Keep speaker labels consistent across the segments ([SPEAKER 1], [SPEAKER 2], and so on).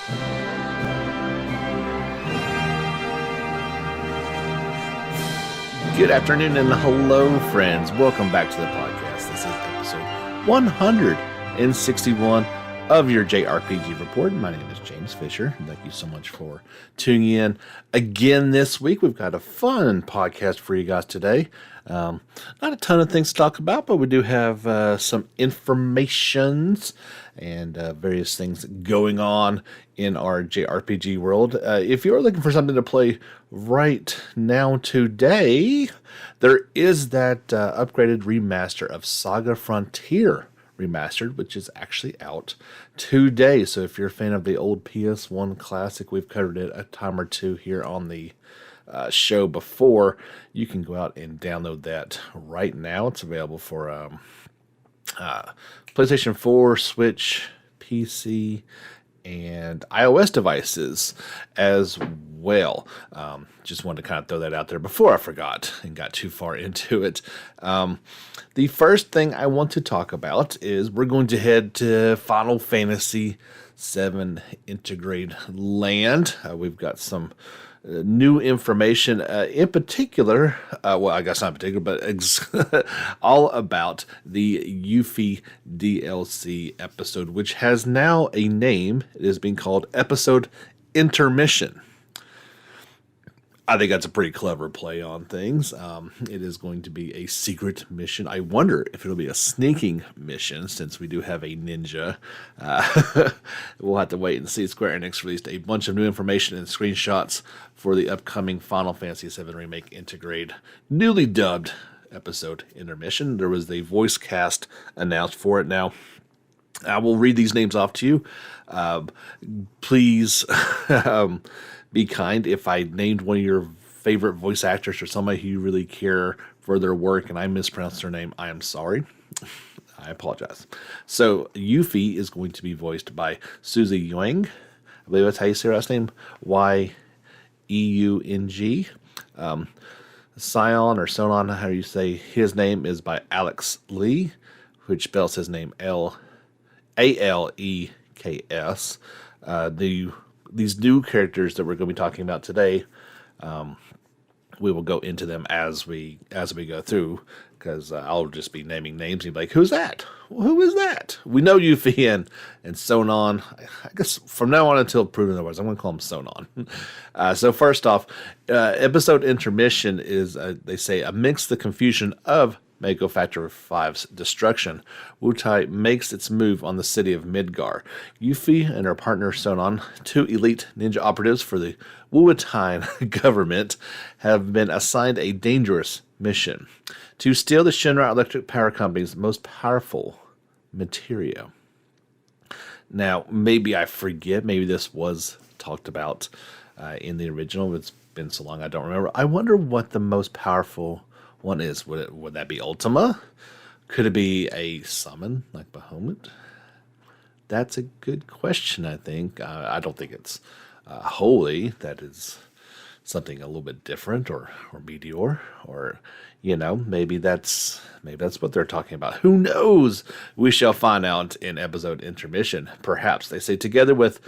[SPEAKER 1] Good afternoon and hello, friends. Welcome back to the podcast. This is episode 161 of your JRPG report. My name is James Fisher. Thank you so much for tuning in again this week. We've got a fun podcast for you guys today. Not a ton of things to talk about, but we do have some informations and various things going on in our JRPG world. If you're looking for something to play right now today, there is that upgraded remaster of Saga Frontier Remastered, which is actually out today. So if you're a fan of the old PS1 classic, we've covered it a time or two here on the show before. You can go out and download that right now. It's available for PlayStation 4, Switch, PC, and iOS devices as well. Just wanted to kind of throw that out there before I forgot and got too far into it. The first thing I want to talk about is we're going to head to Final Fantasy VII Intergrade land. We've got some new information, in particular, well, I guess not in particular, but all about the Yuffie DLC episode, which has now a name. It is being called Episode Intermission. I think that's a pretty clever play on things. It is going to be a secret mission. I wonder if it'll be a sneaking mission, since we do have a ninja. We'll have to wait and see. Square Enix released a bunch of new information and screenshots for the upcoming Final Fantasy VII Remake Intergrade, newly dubbed Episode Intermission. There was the voice cast announced for it. Now, I will read these names off to you. Please be kind if I named one of your favorite voice actors or somebody who you really care for their work and I mispronounced their name. I am sorry. I apologize. So Yuffie is going to be voiced by Suzy Yang. I believe that's how you say her last name. Yeung. Sion or Sonon, how you say his name, is by Alex Lee, which spells his name Aleks. These new characters that we're going to be talking about today, we will go into them as we go through, because I'll just be naming names and you'll be like, who's that? Well, who is that? We know Yuffie and Sonon. I guess from now on until proven otherwise, I'm going to call him Sonon. So first off, episode Intermission is, they say, amidst the confusion of Mako Factor 5's destruction, Wutai makes its move on the city of Midgar. Yuffie and her partner Sonon, two elite ninja operatives for the Wutai government, have been assigned a dangerous mission to steal the Shinra Electric Power Company's most powerful materia. Now, maybe I forget, maybe this was talked about in the original. It's been so long I don't remember. I wonder what the most powerful one is. Would that be Ultima? Could it be a summon like Bahamut? That's a good question, I think. I don't think it's holy. That is something a little bit different, or meteor, or maybe that's what they're talking about. Who knows? We shall find out in episode Intermission. Perhaps. They say together with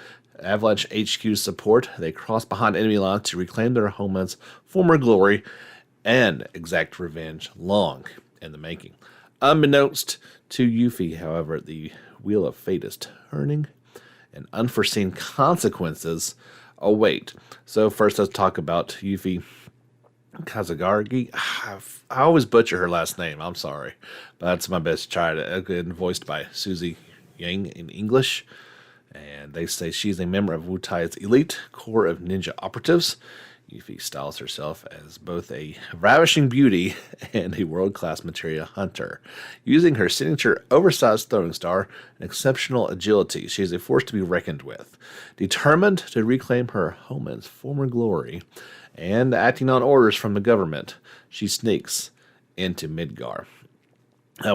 [SPEAKER 1] Avalanche HQ support, they cross behind enemy lines to reclaim their homeland's former glory and exact revenge long in the making. Unbeknownst to Yuffie, however, the wheel of fate is turning and unforeseen consequences await. So first, let's talk about Yuffie Kazugargi. I always butcher her last name. I'm sorry. But that's my best try to voiced by Suzy Yang in English. And they say she's a member of Wutai's elite corps of ninja operatives. Yuffie styles herself as both a ravishing beauty and a world-class materia hunter. Using her signature oversized throwing star and exceptional agility, she is a force to be reckoned with. Determined to reclaim her homeland's former glory and acting on orders from the government, she sneaks into Midgar.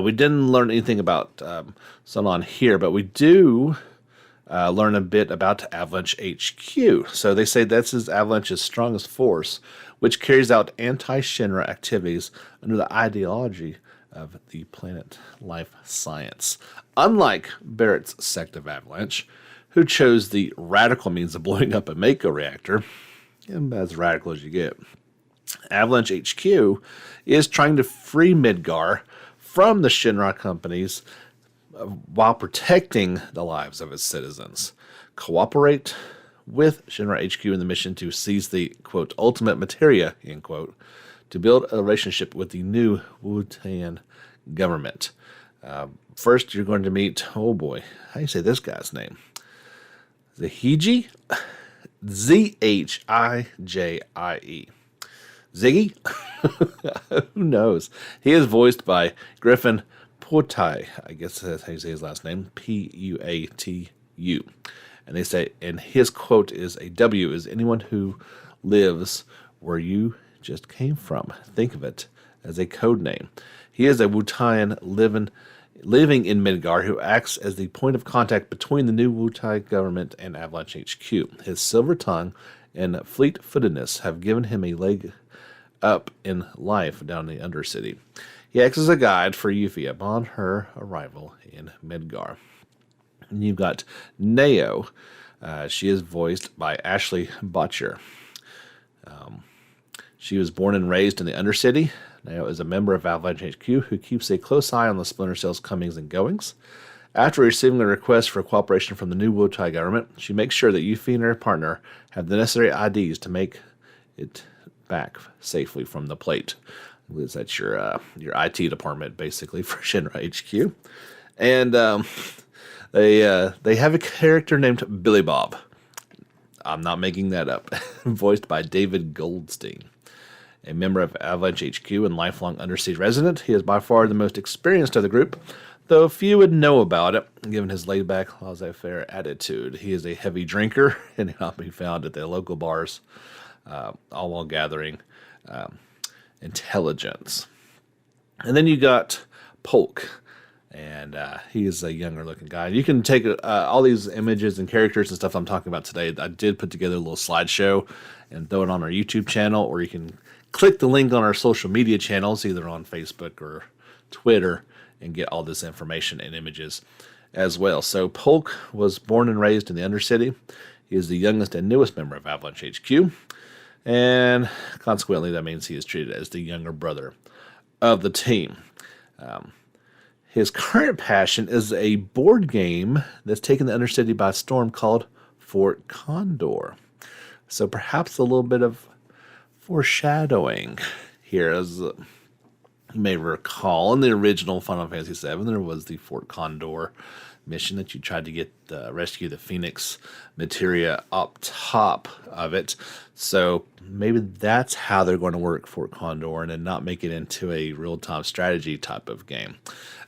[SPEAKER 1] We didn't learn anything about Sonon here, but we do learn a bit about Avalanche HQ. So they say this is Avalanche's strongest force, which carries out anti-Shinra activities under the ideology of the Planet Life Science. Unlike Barrett's sect of Avalanche, who chose the radical means of blowing up a Mako reactor, and as radical as you get. Avalanche HQ is trying to free Midgar from the Shinra companies while protecting the lives of its citizens. Cooperate with Shinra HQ in the mission to seize the, quote, ultimate materia, end quote, to build a relationship with the new Wutan government. First, you're going to meet, oh boy, how do you say this guy's name? Zahiji? Zhijie. Ziggy? Who knows? He is voiced by Griffin Puatu. I guess that's how you say his last name. Puatu. And they say, and his quote is, a W is anyone who lives where you just came from. Think of it as a code name. He is a Wutan living in Midgar who acts as the point of contact between the new Wutai government and Avalanche HQ. His silver tongue and fleet-footedness have given him a leg up in life down in the Undercity. He acts as a guide for Yuffie upon her arrival in Midgar. And you've got Neo. She is voiced by Ashley Botcher. She was born and raised in the Undercity. Neo is a member of Avalanche HQ who keeps a close eye on the Splinter Cell's comings and goings. After receiving a request for cooperation from the new Wutai government, she makes sure that Yuffie and her partner have the necessary IDs to make it back safely from the plate. That's your IT department, basically, for Shinra HQ. And they have a character named Billy Bob. I'm not making that up. Voiced by David Goldstein. A member of Avalanche HQ and lifelong Undersea resident, he is by far the most experienced of the group, though few would know about it, given his laid-back, laissez-faire attitude. He is a heavy drinker and cannot be found at the local bars, all while gathering intelligence. And then you got Polk, and he is a younger-looking guy. You can take all these images and characters and stuff I'm talking about today. I did put together a little slideshow and throw it on our YouTube channel, or you can click the link on our social media channels, either on Facebook or Twitter, and get all this information and images as well. So Polk was born and raised in the Undercity. He is the youngest and newest member of Avalanche HQ, and consequently that means he is treated as the younger brother of the team. His current passion is a board game that's taken the Undercity by storm called Fort Condor. So perhaps a little bit of foreshadowing here, as you may recall, in the original Final Fantasy VII, there was the Fort Condor mission that you tried to get rescue the Phoenix materia up top of it. So maybe that's how they're going to work Fort Condor and then not make it into a real-time strategy type of game.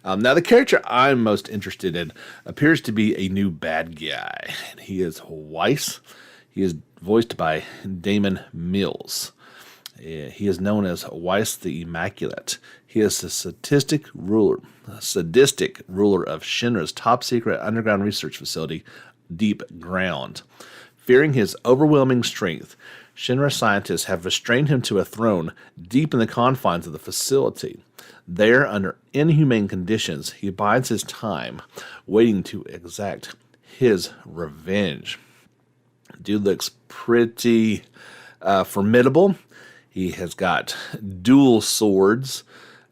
[SPEAKER 1] Now, the character I'm most interested in appears to be a new bad guy, and he is Weiss. He is voiced by Damon Mills. He is known as Weiss the Immaculate. He is the sadistic ruler of Shinra's top-secret underground research facility, Deep Ground. Fearing his overwhelming strength, Shinra scientists have restrained him to a throne deep in the confines of the facility. There, under inhumane conditions, he bides his time, waiting to exact his revenge. Dude looks pretty formidable. He has got dual swords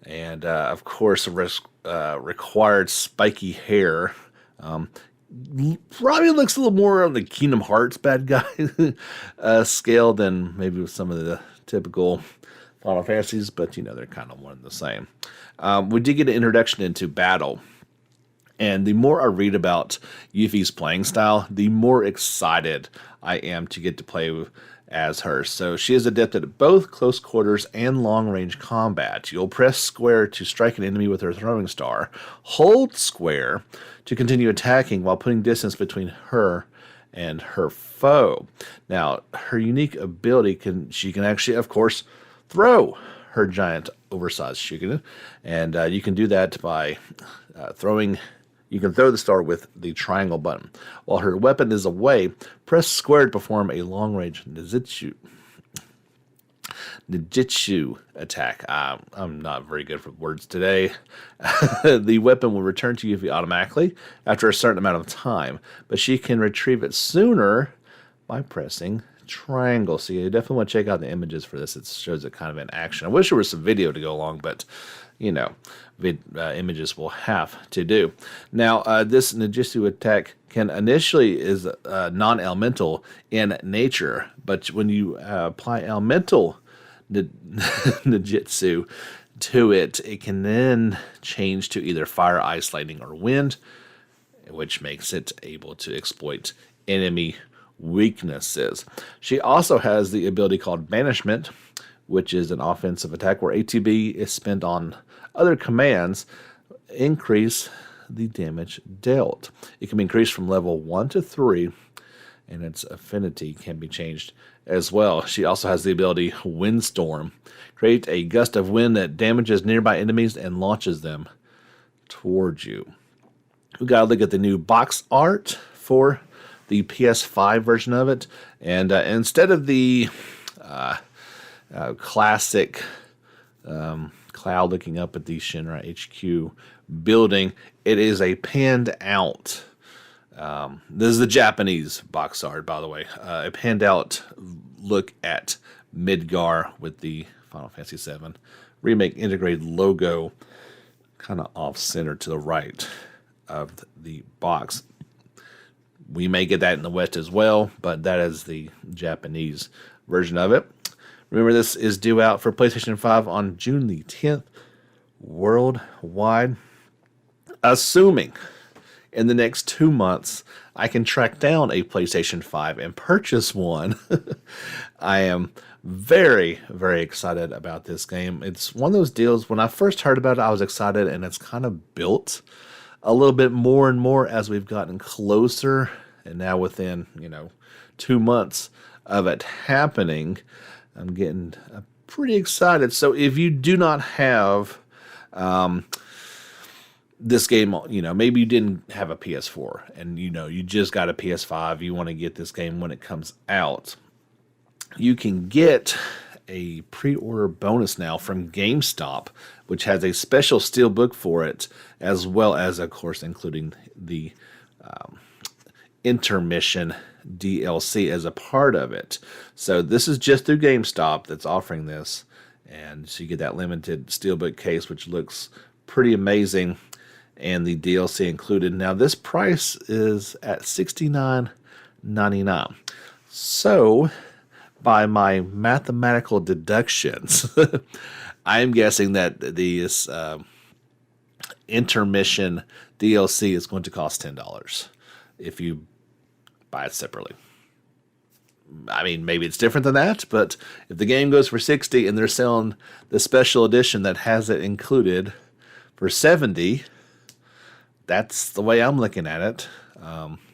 [SPEAKER 1] and, of course, required spiky hair. Probably looks a little more on the Kingdom Hearts bad guy scale than maybe with some of the typical Final Fantasies, but, they're kind of one and the same. We did get an introduction into battle. And the more I read about Yuffie's playing style, the more excited I am to get to play as her. So she is adept at both close quarters and long-range combat. You'll press square to strike an enemy with her throwing star. Hold square to continue attacking while putting distance between her and her foe. Now, her unique ability she can actually, of course, throw her giant oversized shuriken. And you can do that by throwing. You can throw the star with the triangle button. While her weapon is away, press square to perform a long-range ninjutsu. Ninjutsu attack. I'm not very good with words today. The weapon will return to Yuffie automatically after a certain amount of time, but she can retrieve it sooner by pressing triangle. So you definitely want to check out the images for this. It shows it kind of in action. I wish there was some video to go along, but images will have to do. Now, this ninjutsu attack can initially is non-elemental in nature, but when you apply elemental ninjutsu to it, it can then change to either fire, ice, lightning, or wind, which makes it able to exploit enemy weaknesses. She also has the ability called Banishment, which is an offensive attack where ATB is spent on other commands, increase the damage dealt. It can be increased from level 1 to 3, and its affinity can be changed as well. She also has the ability Windstorm. Create a gust of wind that damages nearby enemies and launches them towards you. We got to look at the new box art for the PS5 version of it, and instead of the classic cloud looking up at the Shinra HQ building, it is a panned out. This is the Japanese box art, by the way. A panned out look at Midgar with the Final Fantasy VII Remake Intergrade logo kind of off center to the right of the box. We may get that in the West as well, but that is the Japanese version of it. Remember, this is due out for PlayStation 5 on June the 10th worldwide. Assuming in the next 2 months I can track down a PlayStation 5 and purchase one, I am very, very excited about this game. It's one of those deals, when I first heard about it, I was excited, and it's kind of built a little bit more and more as we've gotten closer, and now within 2 months of it happening, I'm getting pretty excited. So if you do not have this game, maybe you didn't have a PS4 and you just got a PS5, you want to get this game when it comes out, you can get a pre-order bonus now from GameStop, which has a special steelbook for it, as well as, of course, including the INTERmission DLC as a part of it. So this is just through GameStop that's offering this, and so you get that limited steelbook case, which looks pretty amazing, and the DLC included. Now this price is at $69.99. So by my mathematical deductions, I'm guessing that this INTERmission DLC is going to cost $10 if you buy it separately. I mean, maybe it's different than that, but if the game goes for $60 and they're selling the special edition that has it included for $70, that's the way I'm looking at it.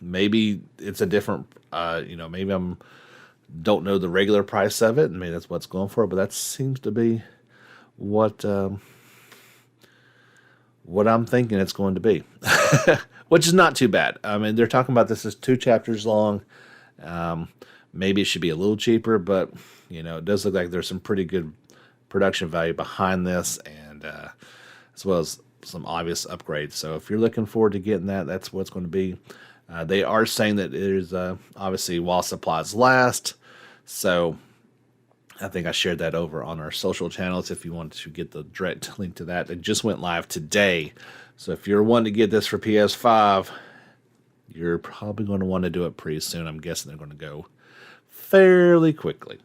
[SPEAKER 1] Maybe it's a different, maybe don't know the regular price of it, and maybe that's what's going for, but that seems to be what I'm thinking it's going to be, which is not too bad. I mean, they're talking about this as 2 chapters long. Maybe it should be a little cheaper, but it does look like there's some pretty good production value behind this, and as well as some obvious upgrades. So if you're looking forward to getting that, that's what it's going to be. They are saying that it is obviously while supplies last. So I think I shared that over on our social channels if you want to get the direct link to that. It just went live today. So if you're wanting to get this for PS5, you're probably going to want to do it pretty soon. I'm guessing they're going to go fairly quickly.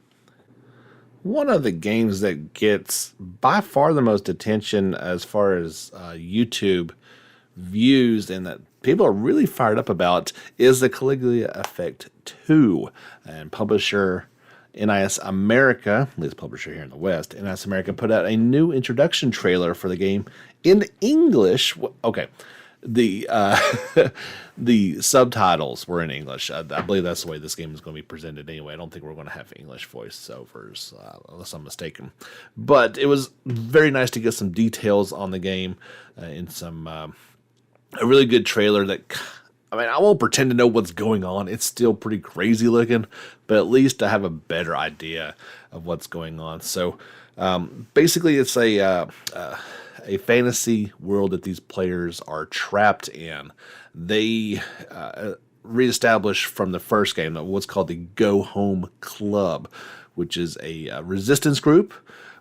[SPEAKER 1] One of the games that gets by far the most attention as far as YouTube views and that people are really fired up about is the Caligula Effect 2. And publisher NIS America, at least publisher here in the West, NIS America put out a new introduction trailer for the game in English. Okay, the the subtitles were in English. I believe that's the way this game is going to be presented anyway. I don't think we're going to have English voiceovers, unless I'm mistaken. But it was very nice to get some details on the game in some a really good trailer that I mean, I won't pretend to know what's going on. It's still pretty crazy looking, but at least I have a better idea of what's going on. So, basically, it's a fantasy world that these players are trapped in. They reestablish from the first game what's called the Go Home Club, which is a resistance group,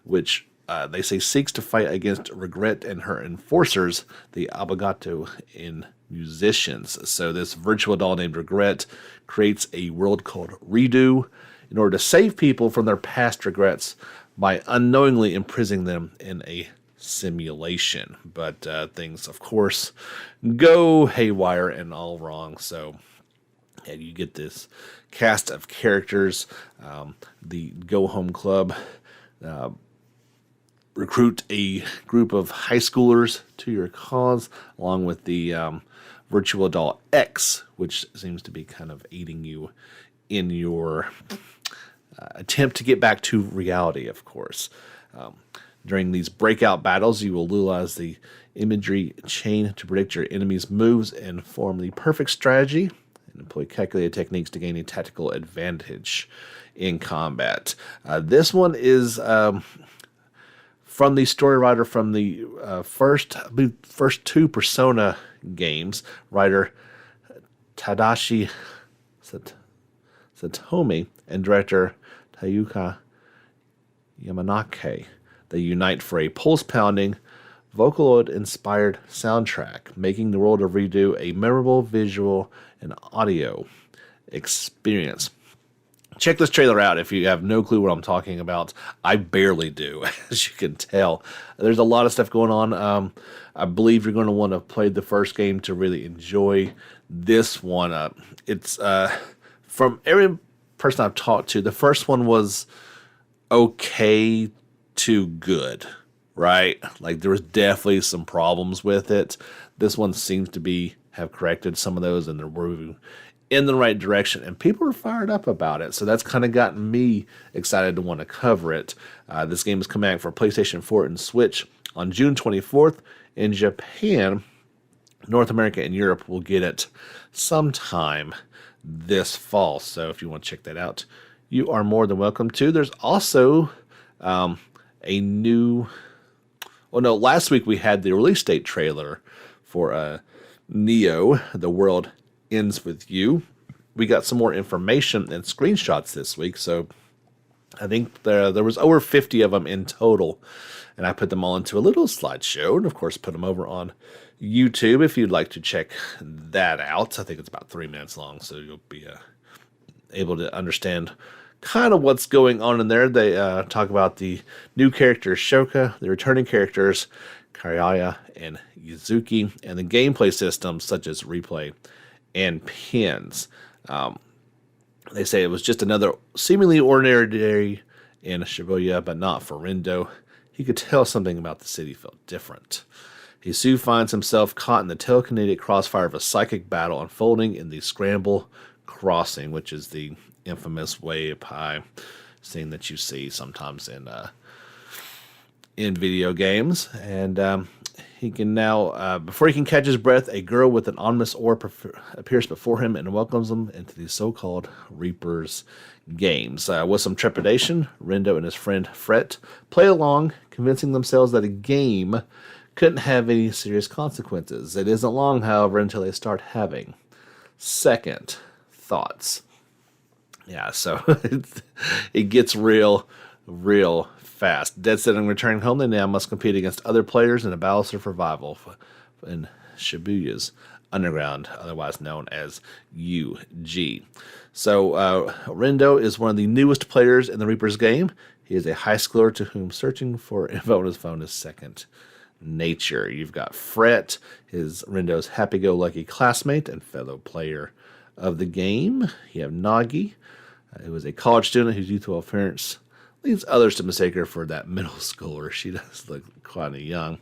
[SPEAKER 1] which they say seeks to fight against Regret and her enforcers, the Abogato in musicians. So this virtual doll named Regret creates a world called Redo in order to save people from their past regrets by unknowingly imprisoning them in a simulation. But things, of course, go haywire and all wrong. So and you get this cast of characters. The Go Home Club recruit a group of high schoolers to your cause, along with the Virtual Doll X, which seems to be kind of aiding you in your attempt to get back to reality, of course. During these breakout battles, you will utilize the imagery chain to predict your enemy's moves and form the perfect strategy, and employ calculated techniques to gain a tactical advantage in combat. This one is from the story writer from the first two Persona games, writer Tadashi Satomi and director Tayuka Yamanake. They unite for a pulse-pounding, Vocaloid-inspired soundtrack, making the world of Redo a memorable visual and audio experience. Check this trailer out if you have no clue what I'm talking about. I barely do, as you can tell. There's a lot of stuff going on. I believe you're going to want to play the first game to really enjoy this one. It's from every person I've talked to, the first one was okay to good, right? Like there was definitely some problems with it. This one seems to have corrected some of those, and they're moving in the right direction, and people are fired up about it. So that's kind of gotten me excited to want to cover it. This game is coming out for PlayStation 4 and Switch on June 24th. In Japan, North America, and Europe will get it sometime this fall. So if you want to check that out, you are more than welcome to. There's also a new... Well, no, last week we had the release date trailer for Neo, The World Ends With You. We got some more information and screenshots this week, so I think there was over 50 of them in total, and I put them all into a little slideshow, and of course put them over on YouTube if you'd like to check that out. I think it's about 3 minutes long, so you'll be able to understand kind of what's going on in there. They talk about the new characters Shoka, the returning characters Karaya and Yuzuki, and the gameplay systems such as replay and pins. They say it was just another seemingly ordinary day in Shibuya, but not for Rindo. He could tell something about the city felt different. He soon finds himself caught in the telekinetic crossfire of a psychic battle unfolding in the Scramble Crossing, which is the infamous way up high scene that you see sometimes in video games. And he can now, before he can catch his breath, a girl with an ominous orb appears before him and welcomes him into the so-called Reaper's games. With some trepidation, Rindo and his friend Fret play along, convincing themselves that a game couldn't have any serious consequences. It isn't long, however, until they start having second thoughts. Yeah, so it gets real fast. Dead set on returning home, they now must compete against other players in a battle for survival in Shibuya's underground, otherwise known as UG. So Rindo is one of the newest players in the Reaper's game. He is a high schooler to whom searching for info on his phone is second nature. You've got Fret, Rindo's happy-go-lucky classmate and fellow player of the game. You have Nagi, who is a college student whose youthful appearance leads others to mistake her for that middle schooler. She does look quite young.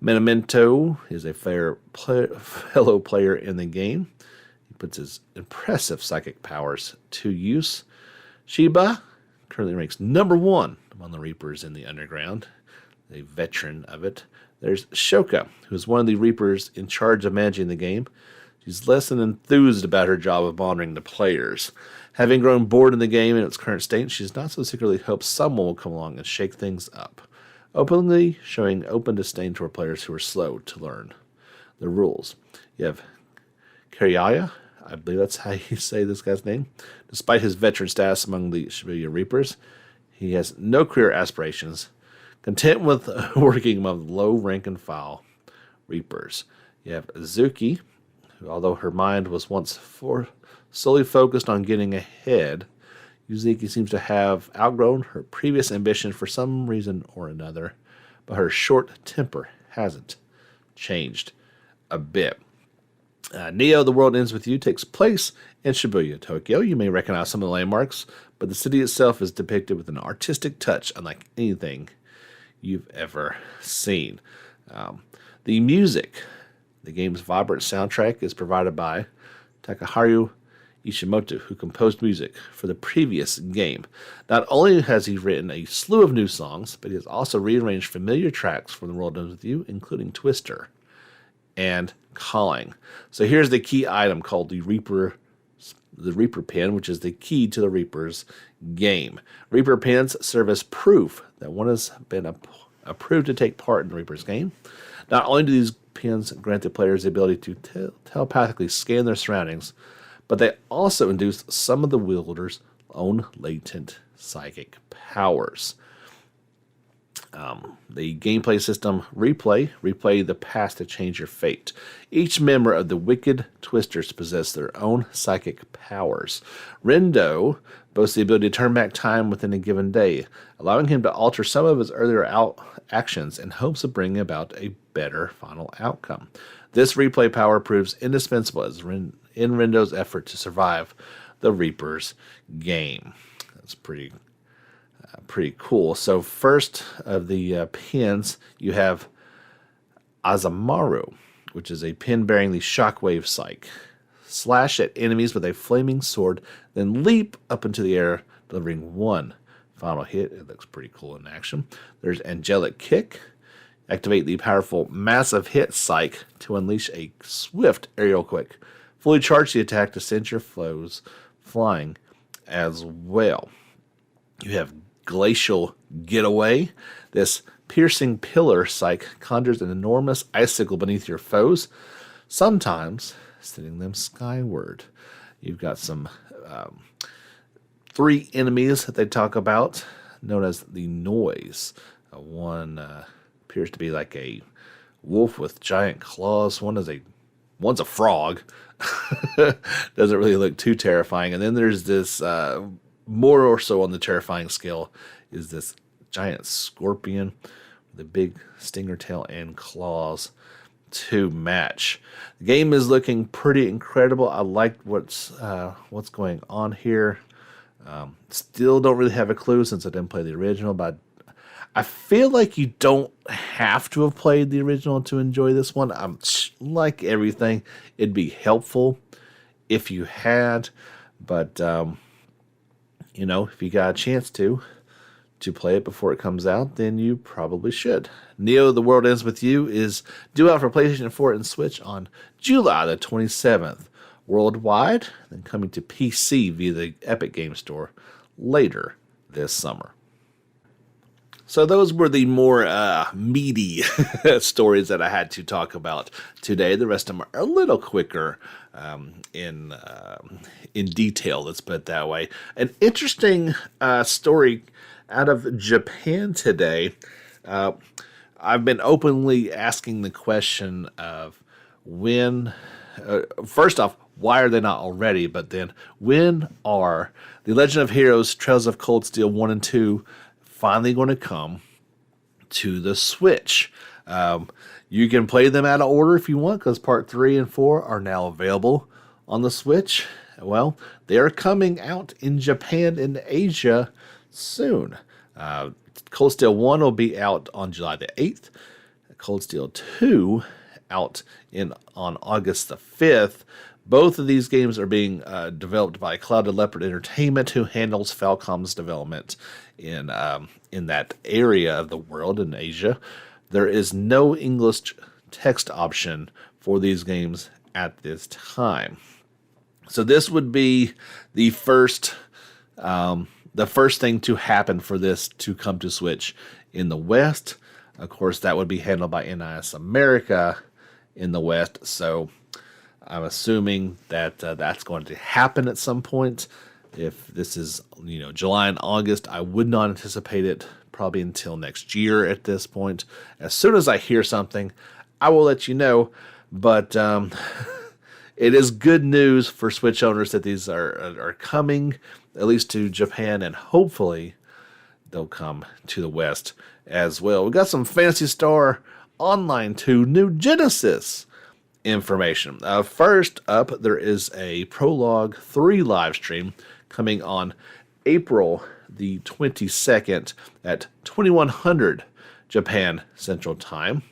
[SPEAKER 1] Menamento is a fellow player in the game. He puts his impressive psychic powers to use. Shiba currently ranks number 1 among the Reapers in the underground, a veteran of it. There's Shoka, who's one of the Reapers in charge of managing the game. She's less than enthused about her job of monitoring the players. Having grown bored in the game in its current state, she's not so secretly hopes someone will come along and shake things up, openly showing open disdain toward players who are slow to learn the rules. You have Karyaya, I believe that's how you say this guy's name. Despite his veteran status among the Shibuya Reapers, he has no career aspirations, content with working among low rank and file Reapers. You have Azuki, who, although her mind was once solely focused on getting ahead, Yuzuki seems to have outgrown her previous ambition for some reason or another, but her short temper hasn't changed a bit. Neo, The World Ends With You takes place in Shibuya, Tokyo. You may recognize some of the landmarks, but the city itself is depicted with an artistic touch unlike anything you've ever seen. The music, the game's vibrant soundtrack, is provided by Takaharu Ishimoto, who composed music for the previous game. Not only has he written a slew of new songs, but he has also rearranged familiar tracks from The World Ends With You, including Twister and Calling. So here's the key item called the Reaper Pin, which is the key to the Reaper's game. Reaper Pins serve as proof that one has been approved to take part in the Reaper's game. Not only do these pins grant the players the ability to telepathically scan their surroundings, but they also induce some of the wielder's own latent psychic powers. The gameplay system replay the past to change your fate. Each member of the Wicked Twisters possess their own psychic powers. Rendo boasts the ability to turn back time within a given day, allowing him to alter some of his earlier actions in hopes of bringing about a better final outcome. This replay power proves indispensable in Rendo's effort to survive the Reaper's game. That's pretty cool. So first of the pins, you have Azamaru, which is a pin bearing the Shockwave Psyche. Slash at enemies with a flaming sword, then leap up into the air, delivering one final hit. It looks pretty cool in action. There's Angelic Kick. Activate the powerful Massive Hit Psyche to unleash a swift aerial quick. Fully charge the attack to send your foes flying as well. You have Glacial Getaway. This piercing pillar psyche conjures an enormous icicle beneath your foes, sometimes sending them skyward. You've got some 3 enemies that they talk about, known as the Noise. One appears to be like a wolf with giant claws. One's a frog. Doesn't really look too terrifying. And then there's this more or so on the terrifying scale is this giant scorpion with a big stinger tail and claws to match. The game is looking pretty incredible. I like what's going on here. Still don't really have a clue since I didn't play the original, but I feel like you don't have to have played the original to enjoy this one. Like everything, it'd be helpful if you had, but if you got a chance to play it before it comes out, then you probably should. Neo, The World Ends With You is due out for PlayStation 4 and Switch on July the 27th worldwide, then coming to PC via the Epic Game Store later this summer. So those were the more meaty stories that I had to talk about today. The rest of them are a little quicker in detail, let's put it that way. An interesting story out of Japan today. I've been openly asking the question of when, first off, why are they not already? But then, when are The Legend of Heroes Trails of Cold Steel 1 and 2 finally going to come to the Switch? You can play them out of order if you want, because Part 3 and 4 are now available on the Switch. Well, they're coming out in Japan and Asia soon. Cold Steel 1 will be out on July the 8th. Cold Steel 2 out on August the 5th. Both of these games are being developed by Clouded Leopard Entertainment, who handles Falcom's development in that area of the world in Asia. there is no English text option for these games at this time. So this would be the first thing to happen for this to come to Switch in the West. Of course, that would be handled by NIS America in the West. So I'm assuming that that's going to happen at some point. If this is, July and August, I would not anticipate it probably until next year at this point. As soon as I hear something, I will let you know. But it is good news for Switch owners that these are coming, at least to Japan, and hopefully they'll come to the West as well. We got some Phantasy Star Online 2 New Genesis information. First up, there is a Prologue 3 live stream coming on April the 22nd at 2100 Japan Central Time.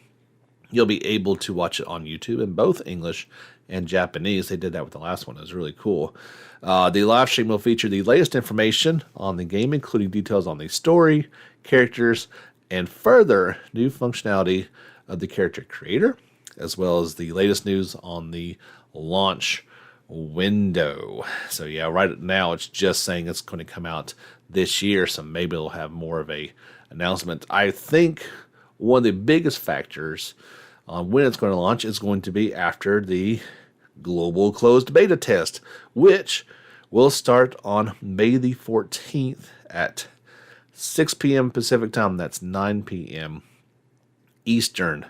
[SPEAKER 1] You'll be able to watch it on YouTube in both English and Japanese. They did that with the last one. It was really cool. The live stream will feature the latest information on the game, including details on the story, characters, and further new functionality of the character creator, as well as the latest news on the launch window. So yeah, right now it's just saying it's going to come out this year, so maybe it'll have more of a announcement. I think one of the biggest factors on when it's going to launch is going to be after the global closed beta test, which will start on May the 14th at 6 p.m. Pacific time. That's 9 p.m. Eastern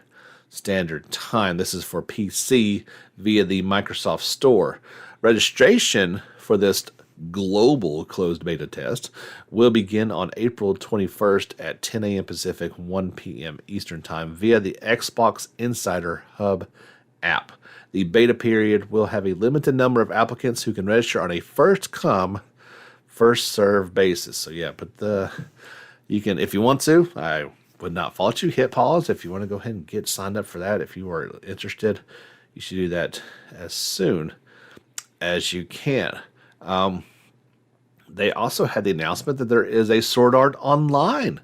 [SPEAKER 1] Standard Time. This is for PC via the Microsoft Store. Registration for this global closed beta test will begin on April 21st at 10 a.m. Pacific, 1 p.m. Eastern Time via the Xbox Insider Hub app. The beta period will have a limited number of applicants who can register on a first-come, first-served basis. So yeah, but you can, if you want to, I would not fault you, hit pause if you want to go ahead and get signed up for that. If you are interested, you should do that as soon as you can. They also had the announcement that there is a Sword Art Online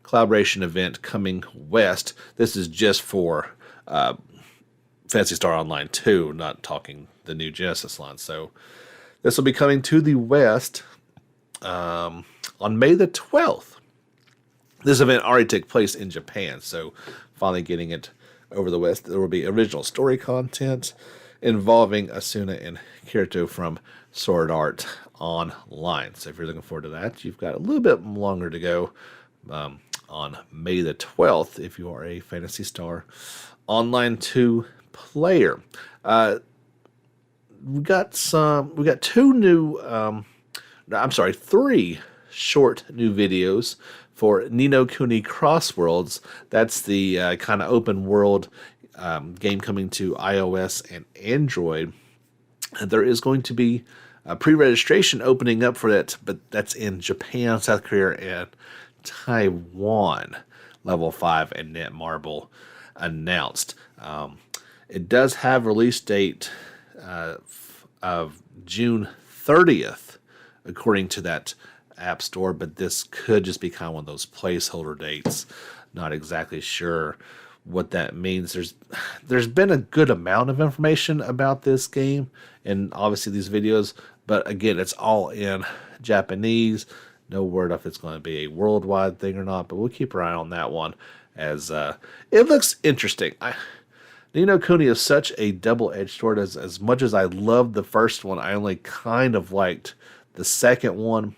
[SPEAKER 1] collaboration event coming west. This is just for Phantasy Star Online 2, not talking the new Genesis line. So this will be coming to the West on May the 12th. This event already took place in Japan, so finally getting it over the West. There will be original story content involving Asuna and Kirito from Sword Art Online. So if you're looking forward to that, you've got a little bit longer to go on May the 12th if you are a Phantasy Star Online 2 player. We got three short new videos for Ni no Kuni Crossworlds. That's the kind of open world game coming to iOS and Android. And there is going to be a pre-registration opening up for that, but that's in Japan, South Korea, and Taiwan. Level 5 and Netmarble announced. It does have release date of June 30th, according to that App Store, but this could just be kind of one of those placeholder dates. Not exactly sure what that means. There's been a good amount of information about this game and obviously these videos, but again, it's all in Japanese. No word if it's going to be a worldwide thing or not, but we'll keep our eye on that one as it looks interesting. Ni no Kuni is such a double-edged sword. As much as I loved the first one, I only kind of liked the second one.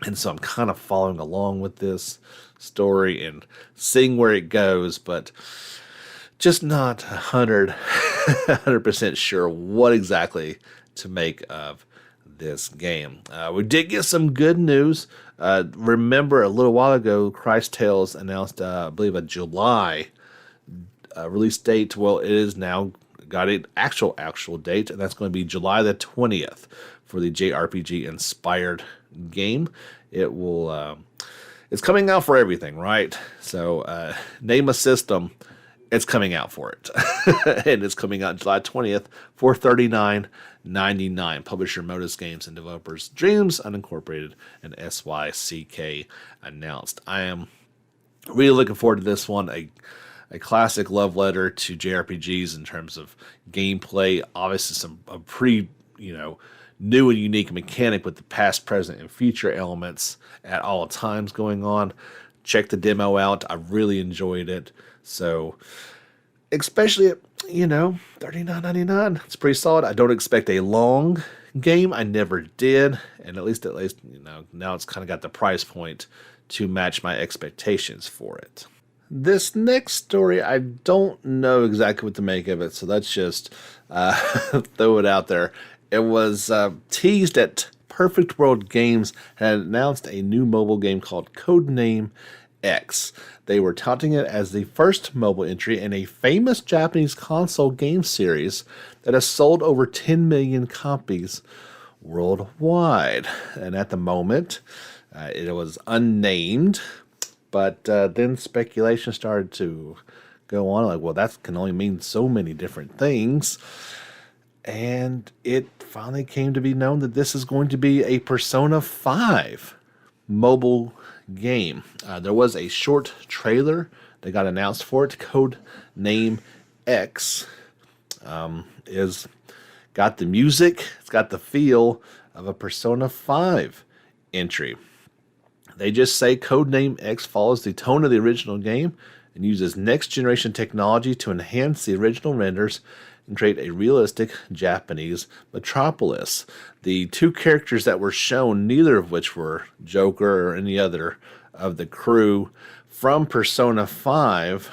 [SPEAKER 1] And so I'm kind of following along with this story and seeing where it goes, but just not 100% sure what exactly to make of this game. We did get some good news. Remember a little while ago, Christ Tales announced, I believe, a July release date. Well, it is now got an actual date, and that's going to be July the 20th for the JRPG inspired game. It will it's coming out for everything, right? So name a system, it's coming out for it. And it's coming out July 20th for $39.99. Publisher Modus Games and developers Dreams Unincorporated and SYCK announced. I am Really looking forward to this one. A classic love letter to JRPGs in terms of gameplay. Obviously, a pretty new and unique mechanic with the past, present, and future elements at all times going on. Check the demo out. I really enjoyed it. So, especially at $39.99, it's pretty solid. I don't expect a long game. I never did, and at least now it's kind of got the price point to match my expectations for it. This next story, I don't know exactly what to make of it, so let's just throw it out there. It was teased at Perfect World Games had announced a new mobile game called Codename X. They were touting it as the first mobile entry in a famous Japanese console game series that has sold over 10 million copies worldwide. And at the moment, it was unnamed, but then speculation started to go on, like, well, that can only mean so many different things. And it finally came to be known that this is going to be a Persona 5 mobile game. There was a short trailer that got announced for it. Code Name X is got the music, it's got the feel of a Persona 5 entry. They just say Codename X follows the tone of the original game and uses next-generation technology to enhance the original renders and create a realistic Japanese metropolis. The two characters that were shown, neither of which were Joker or any other of the crew from Persona 5,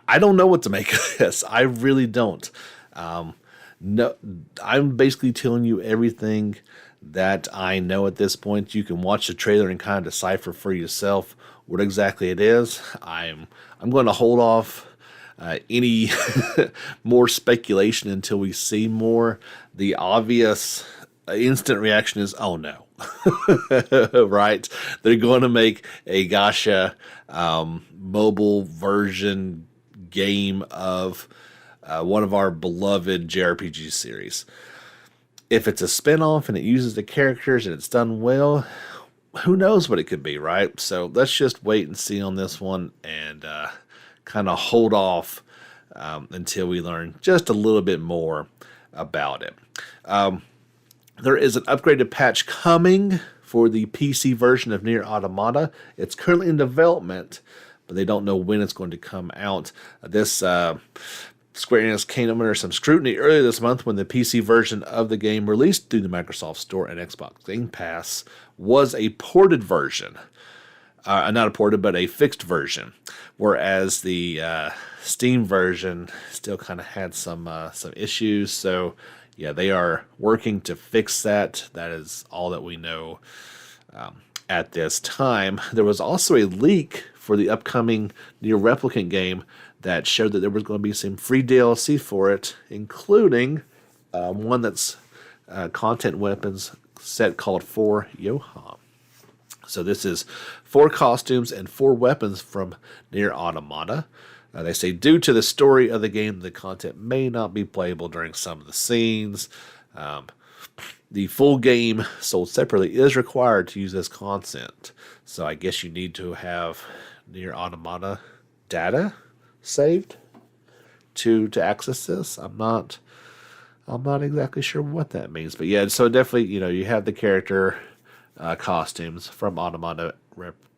[SPEAKER 1] I don't know what to make of this. I really don't. No, I'm basically telling you everything that I know at this point. You can watch the trailer and kind of decipher for yourself what exactly it is. I'm going to hold off any more speculation until we see more. The obvious instant reaction is, oh no. Right? They're going to make a gacha mobile version game of one of our beloved JRPG series. If it's a spin-off and it uses the characters and it's done well, who knows what it could be, right? So let's just wait and see on this one and kind of hold off until we learn just a little bit more about it. There is an upgraded patch coming for the PC version of Nier Automata. It's currently in development, but they don't know when it's going to come out. This Square Enix came under some scrutiny earlier this month when the PC version of the game released through the Microsoft Store and Xbox Game Pass was a ported version. Not a ported, but a fixed version. Whereas the Steam version still kind of had some issues. So, yeah, they are working to fix that. That is all that we know at this time. There was also a leak for the upcoming Nier Replicant game that showed that there was going to be some free DLC for it, including one that's content weapons set called 4 Yoha. So this is 4 costumes and 4 weapons from Nier Automata. They say due to the story of the game, the content may not be playable during some of the scenes. The full game sold separately is required to use this content. So I guess you need to have Nier Automata data saved to access this. I'm not exactly sure what that means, but yeah. So definitely, you have the character costumes from Automata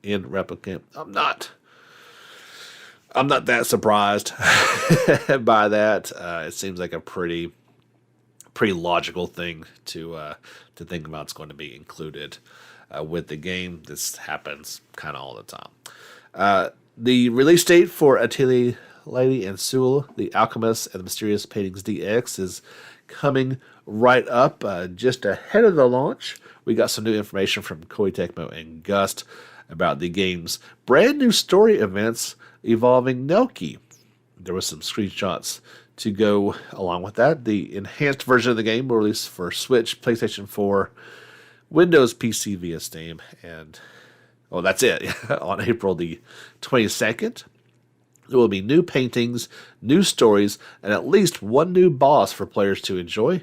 [SPEAKER 1] in Replicant. I'm not that surprised by that. It seems like a pretty logical thing to think about. It's going to be included with the game. This happens kind of all the time. The release date for Atelier Lady and Sewell, The Alchemist and the Mysterious Paintings DX is coming right up just ahead of the launch. We got some new information from Koei Tecmo and Gust about the game's brand new story events involving Nelky. There was some screenshots to go along with that. The enhanced version of the game will release for Switch, PlayStation 4, Windows PC via Steam, and that's it. On April the 22nd, there will be new paintings, new stories, and at least one new boss for players to enjoy.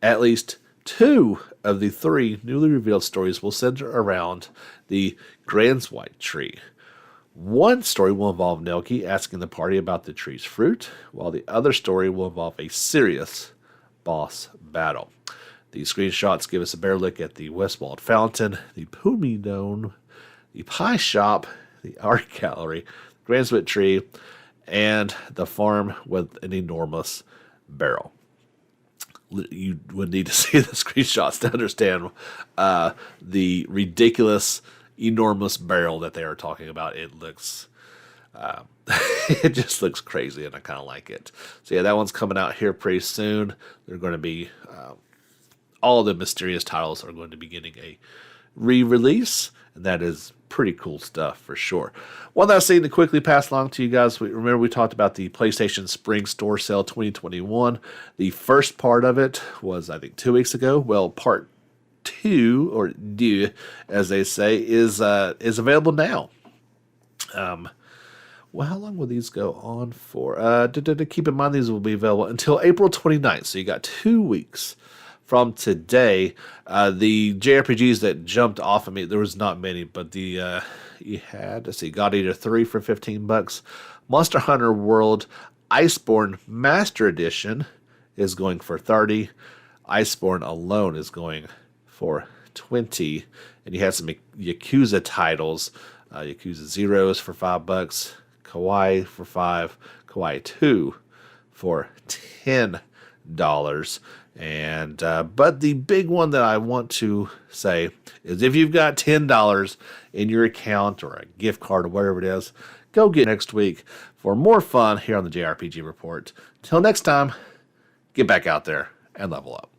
[SPEAKER 1] At least 2 of the 3 newly revealed stories will center around the White tree. One story will involve Nelke asking the party about the tree's fruit, while the other story will involve a serious boss battle. The screenshots give us a better look at the Westwalled Fountain, the Pumi Dome, the Pie Shop, the Art Gallery, the White tree, and the farm with an enormous barrel. You would need to see the screenshots to understand the ridiculous, enormous barrel that they are talking about. It looks, it just looks crazy, and I kind of like it. So yeah, that one's coming out here pretty soon. They're going to be, all the mysterious titles are going to be getting a re-release, and that is pretty cool stuff for sure. One last thing to quickly pass along to you guys. Remember we talked about the PlayStation Spring Store Sale 2021. The first part of it was, I think, 2 weeks ago. Well, part 2, or deux, as they say, is available now. Well, how long will these go on for? Keep in mind these will be available until April 29th, so you got 2 weeks from today. The JRPGs that jumped off of me, there was not many, but the you had, let's see, God Eater 3 for $15. Monster Hunter World Iceborne Master Edition is going for $30. Iceborne alone is going for $20. And you have some Yakuza titles. Yakuza 0 is for $5. Kawaii for $5. Kawaii 2 for $10. And but the big one that I want to say is, if you've got $10 in your account or a gift card or whatever it is, go get next week for more fun here on the JRPG Report. Till next time, get back out there and level up.